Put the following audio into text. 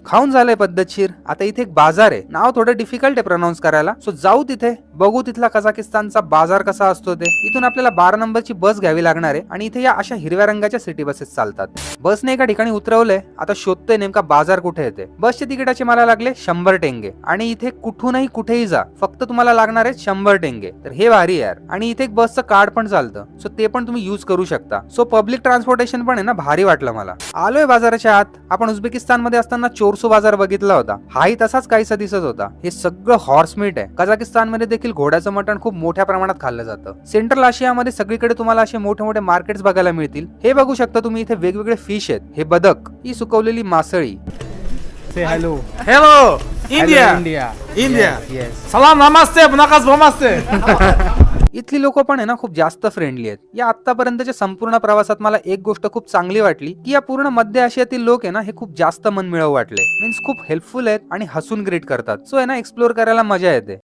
खाऊन झालंय पद्धतशीर. आता इथे एक बाजार आहे, नाव थोडं डिफिकल्ट आहे प्रोनाऊन्स करायला, सो जाऊ तिथे बघू तिथला कझाकिस्तानचा बाजार कसा असतो ते. इथून आपल्याला 12 नंबरची बस घ्यावी लागणार आहे आणि इथे या अशा हिरव्या रंगाच्या सिटी बसेस चालतात. बसने एका ठिकाणी उतरवलंय, आता शोधतोय नेमका बाजार कुठे येते. बसच्या तिकिटाचे मला लागले 100 टेंगे आणि इथे कुठूनही कुठेही जा, फक्त तुम्हाला लागणार आहे 100 टेंगे. तर हे भारी यार. आणि इथे एक बसचं कार्ड पण चालतं, सो ते पण तुम्ही युज करू शकता. सो पब्लिक ट्रान्सपोर्टेशन पण आहे ना, भारी वाटलं मला. आलोय बाजाराच्या आत. आपण उझबेकिस्तान मध्ये असताना चोरसू बाजार बघितला होता, हाही तसाच काहीसा दिसत होता. हे सगळं हॉर्स मीट आहे. कझाकिस्तान मध्ये देखील घोड्याचं मटण खूप मोठ्या प्रमाणात खाल्लं जातं. सेंट्रल आशियामध्ये सगळीकडे तुम्हाला असे मोठे मोठे मार्केट्स बघायला मिळतील. हे बघू शकता तुम्ही, इथे वेगवेगळे फिश आहेत. हे बदक, ही सुकवलेली मासळी. Say hello. Hello, India. Hello, India. India. Yes. Salam, namaste, bunakas namaste. इथली लोक पण आहे ना खूप जास्त फ्रेंडली आहेत. या आतापर्यंतच्या संपूर्ण प्रवासात मला एक गोष्ट खूप चांगली वाटली की या पूर्ण मध्य आशियातील लोक आहे ना, हे खूप जास्त मनमिळावू वाटले. मीन्स खूप हेल्पफुल आहेत आणि हसून ग्रीट करतात. सो आहे ना, एक्सप्लोर करायला मजा येते.